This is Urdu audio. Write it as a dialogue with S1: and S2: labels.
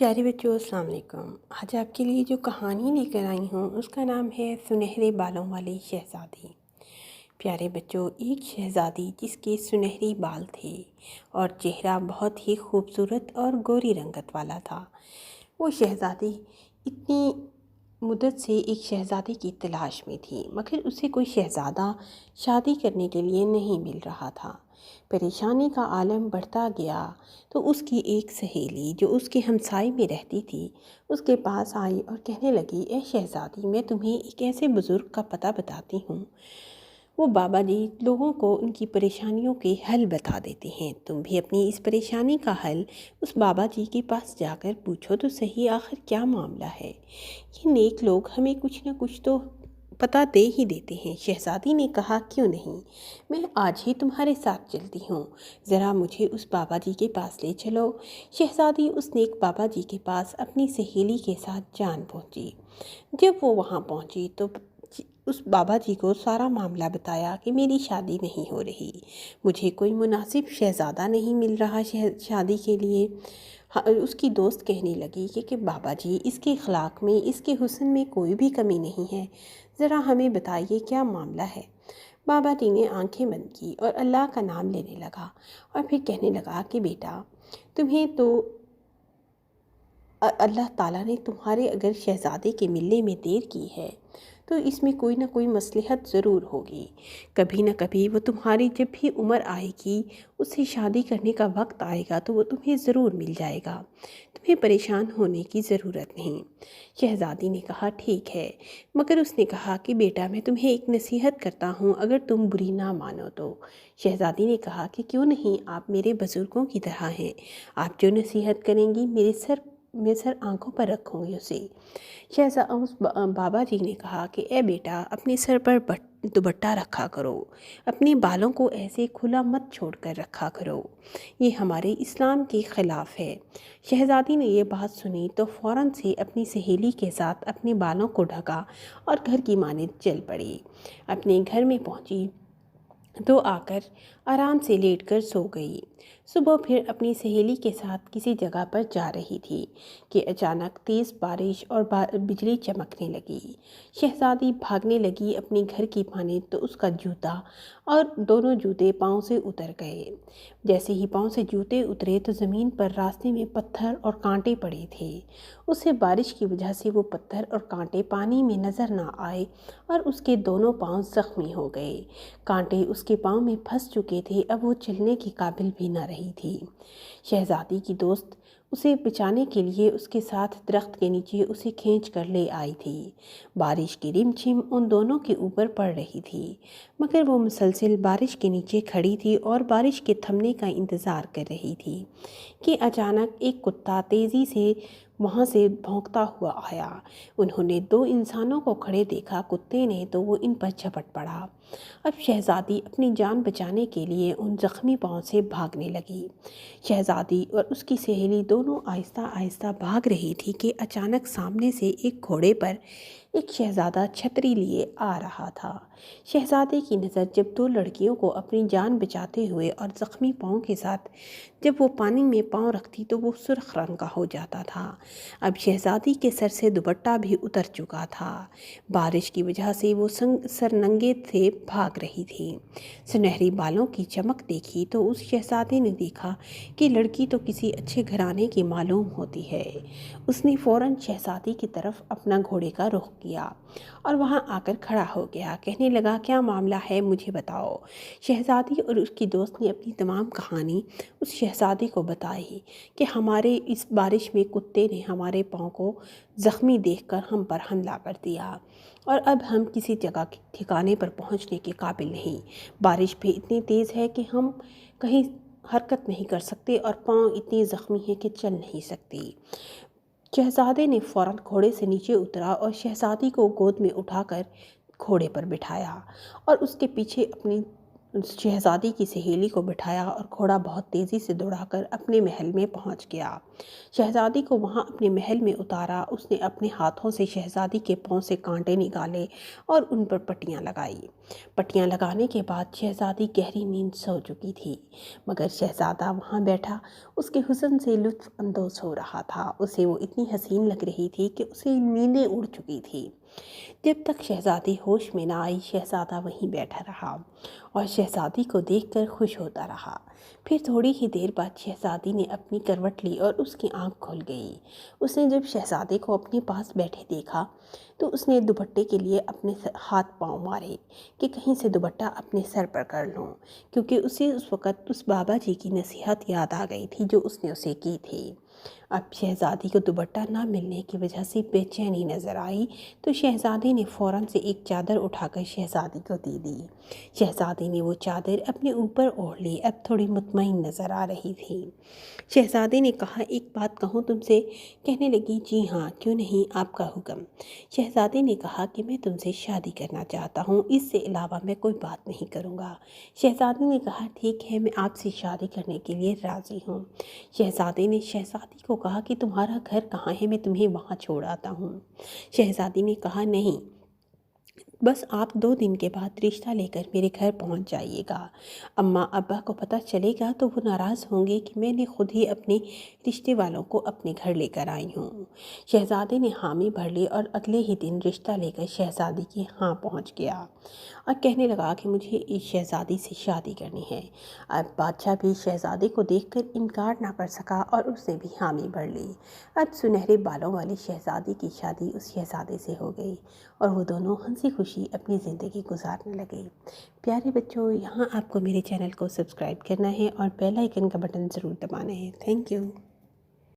S1: پیارے بچوں، السلام علیکم۔ آج آپ کے لیے جو کہانی لے کر آئی ہوں اس کا نام ہے سنہرے بالوں والی شہزادی۔ پیارے بچوں، ایک شہزادی جس کے سنہری بال تھے اور چہرہ بہت ہی خوبصورت اور گوری رنگت والا تھا۔ وہ شہزادی اتنی مدت سے ایک شہزادی کی تلاش میں تھی، مگر اسے کوئی شہزادہ شادی کرنے کے لیے نہیں مل رہا تھا۔ پریشانی کا عالم بڑھتا گیا تو اس کی ایک سہیلی جو اس کے ہمسائے میں رہتی تھی اس کے پاس آئی اور کہنے لگی، اے شہزادی، میں تمہیں ایک ایسے بزرگ کا پتہ بتاتی ہوں۔ وہ بابا جی لوگوں کو ان کی پریشانیوں کے حل بتا دیتے ہیں۔ تم بھی اپنی اس پریشانی کا حل اس بابا جی کے پاس جا کر پوچھو تو صحیح، آخر کیا معاملہ ہے۔ یہ نیک لوگ ہمیں کچھ نہ کچھ تو پتہ دے ہی دیتے ہیں۔ شہزادی نے کہا، کیوں نہیں، میں آج ہی تمہارے ساتھ چلتی ہوں، ذرا مجھے اس بابا جی کے پاس لے چلو۔ شہزادی اس نیک بابا جی کے پاس اپنی سہیلی کے ساتھ جان پہنچی۔ جب وہ وہاں پہنچی تو اس بابا جی کو سارا معاملہ بتایا کہ میری شادی نہیں ہو رہی، مجھے کوئی مناسب شہزادہ نہیں مل رہا شادی کے لیے۔ اس کی دوست کہنے لگی کہ بابا جی، اس کے اخلاق میں، اس کے حسن میں کوئی بھی کمی نہیں ہے، ذرا ہمیں بتائیے کیا معاملہ ہے۔ بابا جی نے آنکھیں بند کی اور اللہ کا نام لینے لگا اور پھر کہنے لگا کہ بیٹا، تمہیں تو اللہ تعالیٰ نے تمہارے اگر شہزادے کے ملنے میں دیر کی ہے تو اس میں کوئی نہ کوئی مصلحت ضرور ہوگی۔ کبھی نہ کبھی وہ تمہاری جب بھی عمر آئے گی، اس سے شادی کرنے کا وقت آئے گا تو وہ تمہیں ضرور مل جائے گا، تمہیں پریشان ہونے کی ضرورت نہیں۔ شہزادی نے کہا، ٹھیک ہے، مگر اس نے کہا کہ بیٹا، میں تمہیں ایک نصیحت کرتا ہوں، اگر تم بری نہ مانو تو۔ شہزادی نے کہا کہ کیوں نہیں، آپ میرے بزرگوں کی طرح ہیں، آپ جو نصیحت کریں گی میں سر آنکھوں پر رکھوں گی اسے۔ اس بابا جی نے کہا کہ اے بیٹا، اپنے سر پر دوپٹہ رکھا کرو، اپنے بالوں کو ایسے کھلا مت چھوڑ کر رکھا کرو، یہ ہمارے اسلام کے خلاف ہے۔ شہزادی نے یہ بات سنی تو فوراً سے اپنی سہیلی کے ساتھ اپنے بالوں کو ڈھکا اور گھر کی مانند چل پڑی۔ اپنے گھر میں پہنچی تو آ کر آرام سے لیٹ کر سو گئی۔ صبح پھر اپنی سہیلی کے ساتھ کسی جگہ پر جا رہی تھی کہ اچانک تیز بارش اور بجلی چمکنے لگی۔ شہزادی بھاگنے لگی اپنے گھر کی مانند تو اس کا جوتا اور دونوں جوتے پاؤں سے اتر گئے۔ جیسے ہی پاؤں سے جوتے اترے تو زمین پر راستے میں پتھر اور کانٹے پڑے تھے۔ اسے بارش کی وجہ سے وہ پتھر اور کانٹے پانی میں نظر نہ آئے اور اس کے دونوں پاؤں زخمی ہو گئے۔ کانٹے اس کے پاؤں میں پھنس چکے تھے، اب وہ چلنے کے قابل بھی نہ رہی تھی۔ شہزادی کی دوست اسے بچانے کے لیے اس کے ساتھ درخت کے نیچے اسے کھینچ کر لے آئی تھی۔ بارش کی رم جھم ان دونوں کے اوپر پڑ رہی تھی، مگر وہ مسلسل بارش کے نیچے کھڑی تھی اور بارش کے تھمنے کا انتظار کر رہی تھی کہ اچانک ایک کتا تیزی سے وہاں سے بھونکتا ہوا آیا۔ انہوں نے دو انسانوں کو کھڑے دیکھا، کتے نے تو وہ ان پر جھپٹ پڑا۔ اب شہزادی اپنی جان بچانے کے لیے ان زخمی پاؤں سے بھاگنے لگی۔ شہزادی اور اس کی سہیلی دونوں آہستہ آہستہ بھاگ رہی تھی کہ اچانک سامنے سے ایک گھوڑے پر ایک شہزادہ چھتری لیے آ رہا تھا۔ شہزادے کی نظر جب دو لڑکیوں کو اپنی جان بچاتے ہوئے اور زخمی پاؤں کے ساتھ جب وہ پانی میں پاؤں رکھتی تو وہ سرخ رنگ کا ہو جاتا تھا۔ اب شہزادی کے سر سے دوپٹہ بھی اتر چکا تھا۔ بارش کی وجہ سے وہ سر ننگے سے بھاگ رہی تھی۔ سنہری بالوں کی چمک دیکھی تو اس شہزادے نے دیکھا کہ لڑکی تو کسی اچھے گھرانے کی معلوم ہوتی ہے۔ اس نے فوراً شہزادی کی طرف اپنا گھوڑے کا رخ کیا اور وہاں آ کر کھڑا ہو گیا، کہنے لگا، کیا معاملہ ہے، مجھے بتاؤ۔ شہزادی اور اس کی دوست نے اپنی تمام کہانی اس شہزادی کو بتائی کہ ہمارے اس بارش میں کتے نے ہمارے پاؤں کو زخمی دیکھ کر ہم پر حملہ کر دیا اور اب ہم کسی جگہ ٹھکانے پر پہنچنے کے قابل نہیں۔ بارش بھی اتنی تیز ہے کہ ہم کہیں حرکت نہیں کر سکتے اور پاؤں اتنی زخمی ہیں کہ چل نہیں سکتی۔ شہزادے نے فوراً گھوڑے سے نیچے اترا اور شہزادی کو گود میں اٹھا کر گھوڑے پر بٹھایا اور اس کے پیچھے اپنی شہزادی کی سہیلی کو بٹھایا اور گھوڑا بہت تیزی سے دوڑا کر اپنے محل میں پہنچ گیا۔ شہزادی کو وہاں اپنے محل میں اتارا، اس نے اپنے ہاتھوں سے شہزادی کے پاؤں سے کانٹے نکالے اور ان پر پٹیاں لگائی۔ پٹیاں لگانے کے بعد شہزادی گہری نیند سو چکی تھی، مگر شہزادہ وہاں بیٹھا اس کے حسن سے لطف اندوز ہو رہا تھا۔ اسے وہ اتنی حسین لگ رہی تھی کہ اسے نیندیں اڑ چکی تھی۔ جب تک شہزادی ہوش میں نہ آئی، شہزادہ وہیں بیٹھا رہا اور شہزادی کو دیکھ کر خوش ہوتا رہا۔ پھر تھوڑی ہی دیر بعد شہزادی نے اپنی کروٹ لی اور اس کی آنکھ کھل گئی۔ اس نے جب شہزادے کو اپنے پاس بیٹھے دیکھا تو اس نے دوپٹے کے لیے اپنے ہاتھ پاؤں مارے کہ کہیں سے دوپٹہ اپنے سر پر کر لوں، کیونکہ اسے اس وقت اس بابا جی کی نصیحت یاد آ گئی تھی جو اس نے اسے کی تھی۔ اب شہزادی کو دوپٹہ نہ ملنے کی وجہ سے بے چینی نظر آئی، تو شہزادے نے فوراً سے ایک چادر اٹھا کر شہزادی کو دے دی۔ شہزادی نے وہ چادر اپنے اوپر اوڑھ لی، اب تھوڑی مطمئن نظر آ رہی تھی۔ شہزادے نے کہا، ایک بات کہوں تم سے؟ کہنے لگی، جی ہاں، کیوں نہیں، آپ کا حکم۔ شہزادے نے کہا کہ میں تم سے شادی کرنا چاہتا ہوں، اس سے علاوہ میں کوئی بات نہیں کروں گا۔ شہزادے نے کہا، ٹھیک ہے، میں آپ سے شادی کرنے کے لیے راضی ہوں۔ شہزادے نے شہزادی کو کہا کہ تمہارا گھر کہاں ہے، میں تمہیں وہاں چھوڑ آتا ہوں۔ شہزادی نے کہا، نہیں، بس آپ 2 دن کے بعد رشتہ لے کر میرے گھر پہنچ جائیے گا۔ اماں ابا کو پتہ چلے گا تو وہ ناراض ہوں گے کہ میں نے خود ہی اپنے رشتے والوں کو اپنے گھر لے کر آئی ہوں۔ شہزادے نے حامی بھر لی اور اگلے ہی دن رشتہ لے کر شہزادی کے ہاں پہنچ گیا اور کہنے لگا کہ مجھے اس شہزادی سے شادی کرنی ہے۔ اب بادشاہ بھی شہزادے کو دیکھ کر انکار نہ کر سکا اور اس نے بھی حامی بھر لی۔ اب سنہرے بالوں والی شہزادی کی شادی اس شہزادے سے ہو گئی اور وہ دونوں ہنسی خوشی اپنی زندگی گزارنے لگے۔ پیارے بچوں، یہاں آپ کو میرے چینل کو سبسکرائب کرنا ہے اور بیل آئیکن کا بٹن ضرور دبانا ہے۔ Thank you.